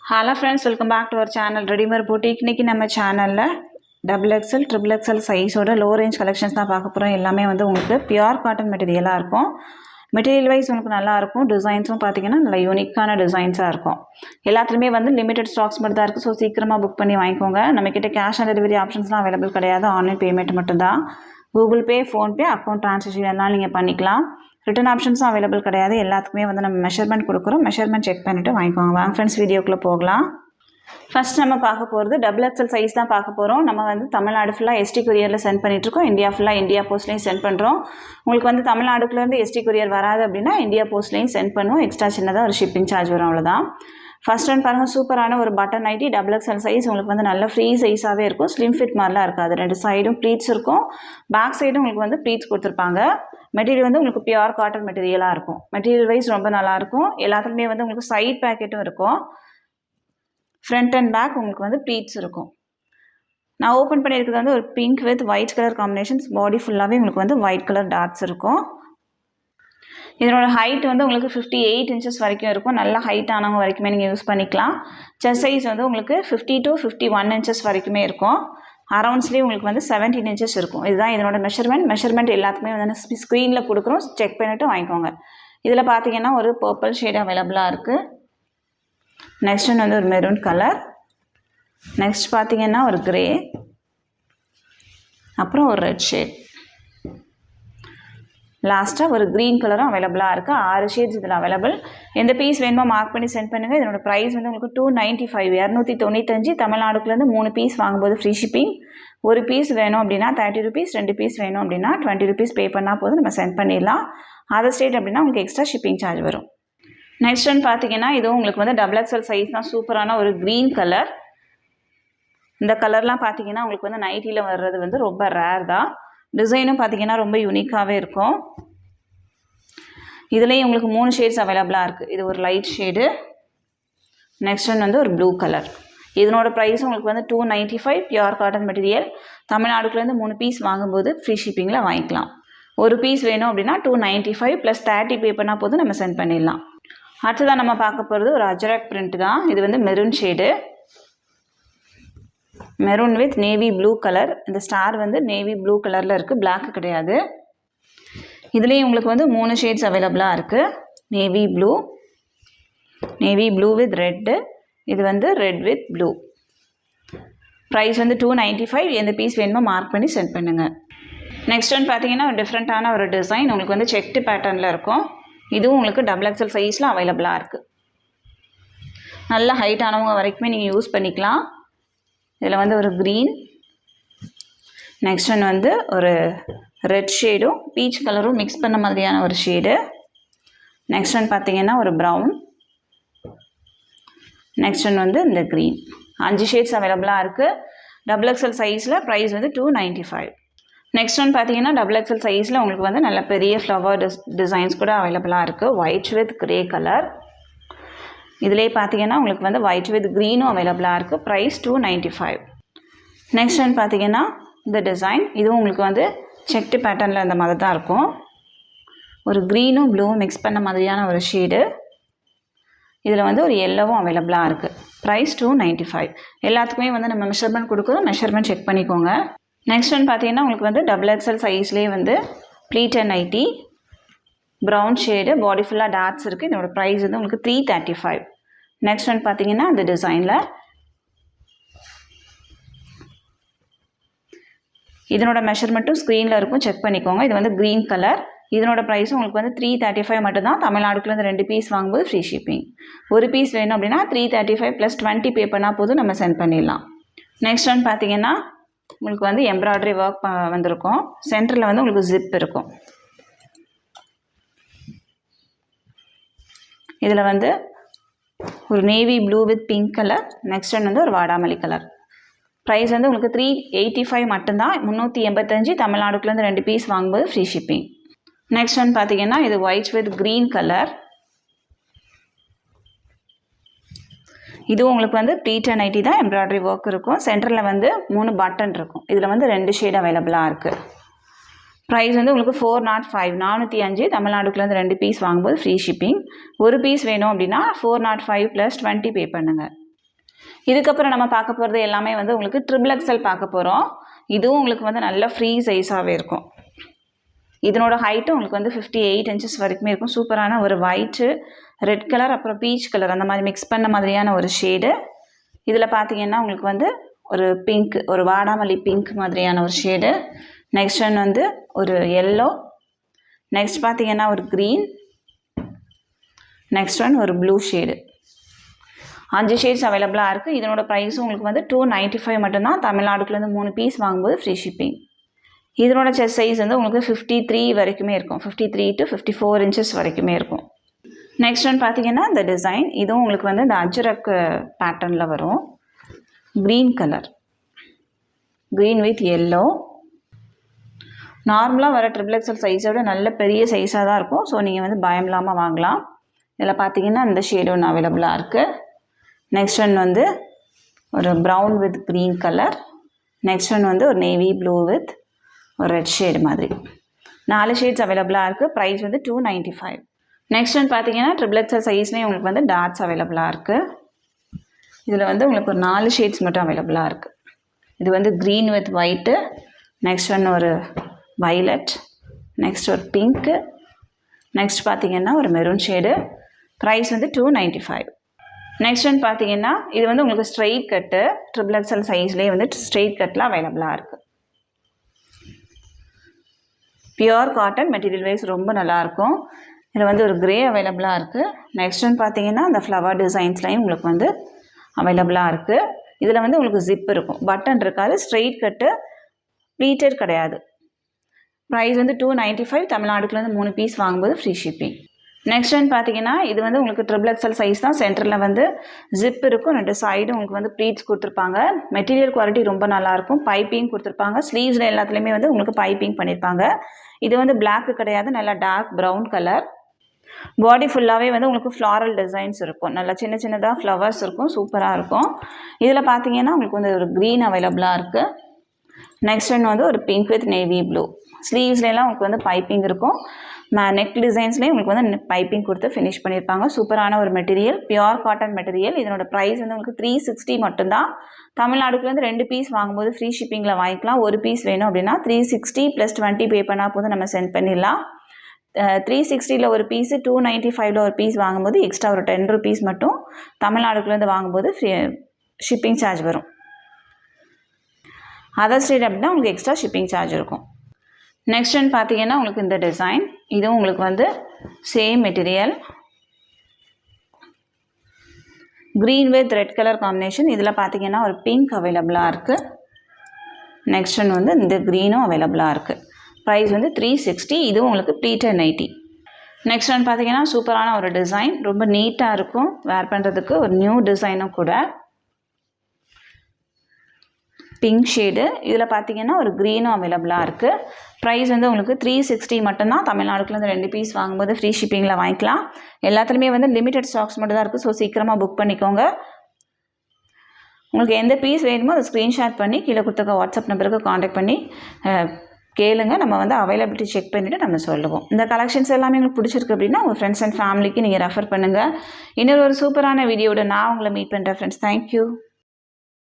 Hello friends, welcome back to our channel Ready-Made Boutique. இன்னைக்கு நம்ம சேனல்ல XXL, XXL சைஸோட லோ ரேஞ்ச் கலெக்ஷன்ஸ் தான் பார்க்க போறோம். எல்லாமே வந்து உங்களுக்கு பியூர் காட்டன் மெட்டீரியலா இருக்கும். மெட்டீரியல் வைஸ் உங்களுக்கு நல்லா இருக்கும். டிசைன்ஸும் பாத்தீங்கன்னா நல்ல யூனிக்கான டிசைன்ஸா இருக்கும். எல்லாத்துலயுமே வந்து லிமிட்டட் ஸ்டாக்ஸ் மட்டும் தான் இருக்கு. சோ சீக்கிரமா புக் பண்ணி வாங்கிக்கோங்க. நம்மகிட்ட கேஷ் ஆன் டெலிவரி ஆப்ஷன்ஸ்லாம் அவேலபிள் கிடையாது. ஆன்லைன் பேமெண்ட் மட்டும் தான். Google Pay, Phone Pay, account transfer எல்லாம் நீங்க பண்ணிக்கலாம். ரிட்டன் ஆப்ஷன்ஸும் அவைலபிள் கிடையாது. எல்லாத்துக்குமே வந்து நம்ம மெஷர்மெண்ட் கொடுக்குறோம். மெஷர்மெண்ட் செக் பண்ணிவிட்டு வாங்கிக்கோங்க. வாங்க ஃப்ரெண்ட்ஸ் வீடியோக்குள்ளே போகலாம். ஃபர்ஸ்ட் நம்ம பார்க்க போகிறது XXL சைஸ் தான் பார்க்க போகிறோம். நம்ம வந்து தமிழ்நாடு ஃபுல்லாக எஸ்டி கொரியரில் சென்ட் பண்ணிட்டுருக்கோம். இந்தியா ஃபுல்லாக இந்தியா போஸ்ட்லேயும் சென்ட் பண்ணுறோம். உங்களுக்கு வந்து தமிழ்நாடுக்குலேருந்து எஸ்டி கொரியர் வராது அப்படின்னா இந்தியா போஸ்ட்லேயும் சென்ட் பண்ணுவோம். எக்ஸ்ட்ரா சின்னதாக ஒரு ஷிப்பிங் சார்ஜ் வரும், அவ்வளோதான். ஃபர்ஸ்ட் ஒன் பாருங்கள், சூப்பரான ஒரு பட்டன் நைட்டி XXL சைஸ். உங்களுக்கு வந்து நல்ல ஃப்ரீ சைஸாகவே இருக்கும். ஸ்லிம் ஃபிட் மாதிரிலாம் இருக்காது. ரெண்டு சைடும் ப்ளீட்ஸ் இருக்கும். பேக் சைடும் உங்களுக்கு வந்து ப்ளீட்ஸ் கொடுத்துருப்பாங்க. மெட்டீரியல் வந்து உங்களுக்கு பியூர் காட்டன் மெட்டீரியலாக இருக்கும். மெட்டீரியல் வைஸ் ரொம்ப நல்லாயிருக்கும். எல்லாத்துலேயுமே வந்து உங்களுக்கு சைட் பேக்கெட்டும் இருக்கும். ஃப்ரண்ட் அண்ட் பேக் உங்களுக்கு வந்து ப்ளீட்ஸ் இருக்கும். நான் ஓப்பன் பண்ணியிருக்கிறது வந்து ஒரு pink with white colour combinations. Body ஃபுல்லாகவே உங்களுக்கு வந்து ஒயிட் கலர் டாட்ஸ் இருக்கும். இதனோட ஹைட் வந்து உங்களுக்கு 58 இன்ச்சஸ் வரைக்கும் இருக்கும். நல்ல ஹைட் ஆனவங்க வரைக்குமே நீங்கள் யூஸ் பண்ணிக்கலாம். செஸ்ட் சைஸ் வந்து உங்களுக்கு 50 to 51 இன்ச்சஸ் வரைக்குமே இருக்கும். அரௌண்ட்ஸ்லேயே உங்களுக்கு வந்து 17 இன்ச்சஸ் இருக்கும். இதுதான் இதனோட மெஷர்மெண்ட் எல்லாத்துக்குமே வந்து ஸ்க்ரீனில் கொடுக்குறோம். செக் பண்ணிவிட்டு வாங்கிக்கோங்க. இதில் பார்த்தீங்கன்னா ஒரு பர்பிள் ஷேட் அவைலபிளாக இருக்குது. நெக்ஸ்ட் ஒன்று வந்து ஒரு மெரூன் கலர். நெக்ஸ்ட் பார்த்தீங்கன்னா ஒரு கிரே, அப்புறம் ஒரு ரெட் ஷேட், லாஸ்ட்டாக ஒரு க்ரீன் கலரும் அவைலபிளாக இருக்குது. 6 ஷேட்ஸ் இதில் அவைலபிள். எந்த பீஸ் வேணுமோ மார்க் பண்ணி சென்ட் பண்ணுங்கள். இதனோட ப்ரைஸ் வந்து உங்களுக்கு 295, 295. தமிழ்நாடுக்குலேருந்து 3 பீஸ் வாங்கும்போது ஃப்ரீ ஷிப்பிங். ஒரு பீஸ் வேணும் அப்படின்னா 30 rupees, 2 பீஸ் வேணும் அப்படின்னா 20 rupees பே பண்ணால் போதும், நம்ம சென்ட் பண்ணிடலாம். அதர் ஸ்டேட் அப்படின்னா உங்களுக்கு எக்ஸ்ட்ரா ஷிப்பிங் சார்ஜ் வரும். நெக்ஸ்ட் ஒன் பார்த்தீங்கன்னா இதுவும் உங்களுக்கு வந்து XXL சைஸ் தான். சூப்பரான ஒரு க்ரீன் கலர். இந்த கலர்லாம் பார்த்தீங்கன்னா உங்களுக்கு வந்து நைட்டியில் வர்றது வந்து ரொம்ப ரேர் தான். டிசைனும் பார்த்தீங்கன்னா ரொம்ப யூனிக்காகவே இருக்கும். இதுலேயும் உங்களுக்கு 3 ஷேட்ஸ் அவைலபிளாக இருக்குது. இது ஒரு லைட் ஷேடு. நெக்ஸ்ட் ஒன் வந்து ஒரு ப்ளூ கலர். இதனோட ப்ரைஸ் உங்களுக்கு வந்து 295. Pure cotton material. தமிழ்நாடுக்குலேருந்து 3 பீஸ் வாங்கும்போது ஃப்ரீ ஷிப்பிங்கில் வாங்கிக்கலாம். ஒரு பீஸ் வேணும் அப்படின்னா 295 + 30 பே பண்ணால் போதும், நம்ம சென்ட் பண்ணிடலாம். அடுத்ததான் நம்ம பார்க்க போகிறது ஒரு அஜரக் பிரிண்ட் தான். இது வந்து maroon shade. Maroon with navy blue colour. இந்த ஸ்டார் வந்து நேவி ப்ளூ கலரில் இருக்குது, பிளாக் கிடையாது. இதுலேயும் உங்களுக்கு வந்து 3 ஷேட்ஸ் அவைலபிளாக இருக்குது. Navy blue with red. இது வந்து ரெட் வித் ப்ளூ. ப்ரைஸ் வந்து 295. எந்த பீஸ் வேணுமோ மார்க் பண்ணி சென்ட் பண்ணுங்கள். நெக்ஸ்ட் ஒன் பார்த்தீங்கன்னா ஒரு டிஃப்ரெண்ட்டான ஒரு டிசைன். உங்களுக்கு வந்து செக்டு பேட்டர்னில் இருக்கும். இதுவும் உங்களுக்கு XXL சைஸில் அவைலபிளாக இருக்குது. நல்ல ஹைட் ஆனவங்க வரைக்குமே நீங்கள் யூஸ் பண்ணிக்கலாம். இதில் வந்து ஒரு க்ரீன், நெக்ஸ்ட் ஒன் வந்து ஒரு ரெட் ஷேடும் பீச் கலரும் மிக்ஸ் பண்ண மாதிரியான ஒரு ஷேடு. நெக்ஸ்ட் ஒன் பார்த்தீங்கன்னா ஒரு ப்ரௌன். நெக்ஸ்ட் ஒன் வந்து இந்த க்ரீன். 5 ஷேட்ஸ் அவைலபிளாக இருக்குது. XXL சைஸில். ப்ரைஸ் வந்து 295. நெக்ஸ்ட் ஒன் பார்த்தீங்கன்னா XXL சைஸில் உங்களுக்கு வந்து நல்ல பெரிய ஃப்ளவர் டிசைன்ஸ் கூட அவைலபிளாக இருக்குது. White with grey colour. இதிலே பார்த்தீங்கன்னா உங்களுக்கு வந்து ஒயிட் வித் க்ரீனும் அவைலபிளாக இருக்குது. ப்ரைஸ் 295. நெக்ஸ்ட் ஒன் பார்த்தீங்கன்னா இந்த டிசைன். இதுவும் உங்களுக்கு வந்து செக்டு பேட்டர்னில் இந்த மாதிரி தான் இருக்கும். ஒரு க்ரீனும் ப்ளூவும் மிக்ஸ் பண்ண மாதிரியான ஒரு ஷேடு. இதில் வந்து ஒரு எல்லோவும் அவைலபிளாக இருக்குது. ப்ரைஸ் 295. எல்லாத்துக்குமே வந்து நம்ம மெஷர்மெண்ட் கொடுக்குறோம். மெஷர்மெண்ட் செக் பண்ணிக்கோங்க. நெக்ஸ்ட் ஒன் பார்த்தீங்கன்னா உங்களுக்கு வந்து XXL சைஸ்லேயே வந்து pleated nighty. Brown shade. Body ஃபுல்லாக டாட்ஸ் இருக்குது. இதோட ப்ரைஸ் வந்து உங்களுக்கு 335. நெக்ஸ்ட் ஒன் பார்த்தீங்கன்னா இந்த டிசைனில். இதனோட மெஷர்மெண்ட்டும் ஸ்க்ரீனில் இருக்கும், செக் பண்ணிக்கோங்க. இது வந்து க்ரீன் கலர். இதனோட ப்ரைஸும் உங்களுக்கு வந்து 335 மட்டும்தான். தமிழ்நாடுக்குலேருந்து 2 பீஸ் வாங்கும்போது ஃப்ரீ ஷிப்பிங். ஒரு பீஸ் வேணும் அப்படின்னா 335 + 20 பே பண்ணால் போதும், நம்ம சென்ட் பண்ணிடலாம். நெக்ஸ்ட் ஒன் பார்த்தீங்கன்னா உங்களுக்கு வந்து எம்ப்ராய்டரி ஒர்க் வந்திருக்கும். சென்டரில் வந்து உங்களுக்கு ஜிப் இருக்கும். இதில் வந்து ஒரு navy blue with pink colour. Next one வந்து ஒரு வாடாமல்லி கலர். ப்ரைஸ் வந்து உங்களுக்கு 385 மட்டும்தான். 385. தமிழ்நாடுக்குலேருந்து 2 பீஸ் வாங்கும்போது ஃப்ரீ ஷிப்பிங். நெக்ஸ்ட் ஒன் பார்த்தீங்கன்னா இது ஒயிட் வித் க்ரீன் கலர். இதுவும் உங்களுக்கு வந்து ப்ளீட்டட் நைட்டி தான். எம்ப்ராய்டரி ஒர்க் இருக்கும். சென்டரில் வந்து 3 பட்டன் இருக்கும். இதில் வந்து 2 ஷேட் அவைலபிளாக இருக்குது. ப்ரைஸ் வந்து உங்களுக்கு 405, 405. தமிழ்நாடுக்குலேருந்து 2 பீஸ் வாங்கும்போது ஃப்ரீ ஷிப்பிங். ஒரு பீஸ் வேணும் அப்படின்னா 405 + 20 பே பண்ணுங்கள். இதுக்கப்புறம் நம்ம பார்க்க போகிறது எல்லாமே வந்து உங்களுக்கு ட்ரிபிள் எக்ஸல் பார்க்க போகிறோம். இதுவும் உங்களுக்கு வந்து நல்ல ஃப்ரீ சைஸாகவே இருக்கும். இதனோட ஹைட்டு உங்களுக்கு வந்து 58 இன்ச்சஸ் வரைக்குமே இருக்கும். சூப்பரான ஒரு ஒயிட்டு, ரெட் கலர், அப்புறம் பீச் கலர் அந்த மாதிரி மிக்ஸ் பண்ண மாதிரியான ஒரு ஷேடு. இதில் பார்த்தீங்கன்னா உங்களுக்கு வந்து ஒரு பிங்க், ஒரு வாடாமல்லி பிங்க் மாதிரியான ஒரு ஷேடு. நெக்ஸ்ட் ஒன் வந்து ஒரு எல்லோ. நெக்ஸ்ட் பார்த்தீங்கன்னா ஒரு க்ரீன். நெக்ஸ்ட் ஒன் ஒரு ப்ளூ ஷேடு. 5 ஷேட்ஸ் அவைலபிளாக இருக்குது. இதனோட ப்ரைஸும் உங்களுக்கு வந்து 295 மட்டும்தான். தமிழ்நாடுக்குள்ளேருந்து 3 பீஸ் வாங்கும்போது ஃப்ரீ ஷிப்பிங். இதனோட செஸ்ட் சைஸ் வந்து உங்களுக்கு 53 வரைக்குமே இருக்கும். 53 to 54 இன்ச்சஸ் வரைக்குமே இருக்கும். நெக்ஸ்ட் ஒன் பார்த்தீங்கன்னா இந்த டிசைன். இதுவும் உங்களுக்கு வந்து இந்த அஜ்ரக் பேட்டர்னில் வரும். Green colour, green with yellow. நார்மலாக வர ட்ரிபிள் எக்ஸல் சைஸோட நல்ல பெரிய சைஸாக தான் இருக்கும். ஸோ நீங்கள் வந்து பயம் இல்லாமல் வாங்கலாம். இதில் பார்த்தீங்கன்னா இந்த ஷேடு ஒன்று அவைலபிளாக இருக்குது. நெக்ஸ்ட் ஒன் வந்து ஒரு brown with green colour. Next one வந்து ஒரு நேவி ப்ளூ வித் ஒரு ரெட் ஷேடு மாதிரி. 4 ஷேட்ஸ் அவைலபிளாக இருக்குது. ப்ரைஸ் வந்து 295. நெக்ஸ்ட் ஒன் பார்த்தீங்கன்னா ட்ரிபிள் எக்ஸல் சைஸ்லேயே உங்களுக்கு வந்து டாட்ஸ் அவைலபிளாக இருக்குது. இதில் வந்து உங்களுக்கு ஒரு 4 ஷேட்ஸ் மட்டும் அவைலபிளாக இருக்குது. இது வந்து green with white. Next one ஒரு வைலட். நெக்ஸ்ட் ஒரு பிங்க்கு. நெக்ஸ்ட் பார்த்தீங்கன்னா ஒரு மெரூன் ஷேடு. ப்ரைஸ் வந்து 295. நெக்ஸ்ட் ஒன் பார்த்தீங்கன்னா இது வந்து உங்களுக்கு ஸ்ட்ரெயிட் கட்டு. ட்ரிபிள் எக்ஸல் சைஸ்லேயே வந்து ஸ்ட்ரெயிட் கட்டில் அவைலபிளாக இருக்குது. பியூர் காட்டன், மெட்டீரியல் வைஸ் ரொம்ப நல்லாயிருக்கும். இதில் வந்து ஒரு க்ரே அவைலபிளாக இருக்குது. நெக்ஸ்ட் ஒன் பார்த்தீங்கன்னா அந்த ஃப்ளவர் டிசைன்ஸ்லையும் உங்களுக்கு வந்து அவைலபிளாக இருக்குது. இதில் வந்து உங்களுக்கு ஜிப் இருக்கும், பட்டன் இருக்காது, ஸ்ட்ரெயிட் கட்டு, ப்ளீட்டட் கிடையாது. ப்ரைஸ் வந்து 295. தமிழ்நாடுக்குலேருந்து 3 பீஸ் வாங்கும்போது ஃப்ரீ ஷிப்பிங். நெக்ஸ்ட் ஒன் பார்த்தீங்கன்னா இது வந்து உங்களுக்கு ட்ரிபிள் எக்ஸல் சைஸ் தான். சென்டரில் வந்து ஜிப் இருக்கும், 2 சைடும் உங்களுக்கு வந்து ப்ளீட்ஸ் கொடுத்துருப்பாங்க. மெட்டீரியல் குவாலிட்டி ரொம்ப நல்லாயிருக்கும். பைப்பிங் கொடுத்துருப்பாங்க. ஸ்லீவ்ஸில் எல்லாத்துலேயுமே வந்து உங்களுக்கு பைப்பிங் பண்ணியிருப்பாங்க. இது வந்து பிளாக்கு கிடையாது, நல்லா டார்க் ப்ரௌன் கலர். பாடி ஃபுல்லாகவே வந்து உங்களுக்கு ஃப்ளாரல் டிசைன்ஸ் இருக்கும். நல்லா சின்ன சின்னதாக ஃப்ளவர்ஸ் இருக்கும், சூப்பராக இருக்கும். இதில் பார்த்தீங்கன்னா உங்களுக்கு வந்து ஒரு க்ரீன் அவைலபிளாக இருக்குது. நெக்ஸ்ட் ஒன் வந்து ஒரு பிங்க் வித் நேவி ப்ளூ. ஸ்லீவ்ஸ்லாம் உங்களுக்கு வந்து பைப்பிங் இருக்கும். நெக் டிசைன்ஸ்லேயும் உங்களுக்கு வந்து பைப்பிங் கொடுத்து ஃபினிஷ் பண்ணியிருப்பாங்க. சூப்பரான ஒரு மெட்டீரியல், பியூர் காட்டன் மெட்டீரியல். இதனோட ப்ரைஸ் வந்து உங்களுக்கு 360 மட்டும்தான். தமிழ்நாடுக்குலேருந்து 2 பீஸ் வாங்கும்போது ஃப்ரீ ஷிப்பிங்கில் வாங்கிக்கலாம். ஒரு பீஸ் வேணும் அப்படின்னா 360 + 20 பே பண்ணால் போதும், நம்ம சென்ட் பண்ணிடலாம். 360ல் ஒரு பீஸு, 295ல் ஒரு பீஸ் வாங்கும்போது எக்ஸ்ட்ரா ஒரு 10 rupees மட்டும் தமிழ்நாடுக்குலேருந்து வாங்கும்போது ஃப்ரீ ஷிப்பிங் சார்ஜ் வரும். அதர் ஸ்டேட் அப்படின்னா உங்களுக்கு எக்ஸ்ட்ரா ஷிப்பிங் சார்ஜ் இருக்கும். நெக்ஸ்ட் ஒன் பார்த்தீங்கன்னா உங்களுக்கு இந்த டிசைன். இதுவும் உங்களுக்கு வந்து same material, green with red colour combination. இதில் பார்த்தீங்கன்னா ஒரு பிங்க் அவைலபிளாக இருக்குது. நெக்ஸ்ட் ஒன் வந்து இந்த க்ரீனும் அவைலபிளாக இருக்குது. ப்ரைஸ் வந்து 360. இதுவும் உங்களுக்கு ப்ளீட்டட் நைட்டி. நெக்ஸ்ட் ஒன் பார்த்தீங்கன்னா சூப்பரான ஒரு டிசைன், ரொம்ப நீட்டாக இருக்கும், வேர் பண்ணுறதுக்கு ஒரு நியூ டிசைனும் கூட. Pink shade. இதில் பார்த்தீங்கன்னா ஒரு க்ரீனும் அவைலபிளாக இருக்குது. ப்ரைஸ் வந்து உங்களுக்கு 360 மட்டும்தான். தமிழ்நாடுக்குலேருந்து 2 பீஸ் வாங்கும்போது ஃப்ரீ ஷிப்பிங்கில் வாங்கிக்கலாம். எல்லாத்துலேயுமே வந்து லிமிட்டட் ஸ்டாக்ஸ் மட்டும் தான் இருக்குது. ஸோ சீக்கிரமாக புக் பண்ணிக்கோங்க. உங்களுக்கு எந்த பீஸ் வேணுமோ அதை ஸ்க்ரீன்ஷாட் பண்ணி கீழே கொடுத்துருக்க வாட்ஸ்அப் நம்பருக்கு காண்டாக்ட் பண்ணி கேளுங்க. நம்ம வந்து அவைலபிலிட்டி செக் பண்ணிவிட்டு நம்ம சொல்லுவோம். இந்த கலெக்ஷன்ஸ் எல்லாமே உங்களுக்கு பிடிச்சிருக்கு அப்படின்னா உங்கள் ஃப்ரெண்ட்ஸ் அண்ட் ஃபேமிலிக்கு நீங்கள் ரெஃபர் பண்ணுங்கள். இன்னொரு சூப்பரான வீடியோட நான் உங்களை மீட் பண்ணுறேன் ஃப்ரெண்ட்ஸ். தேங்க்யூ.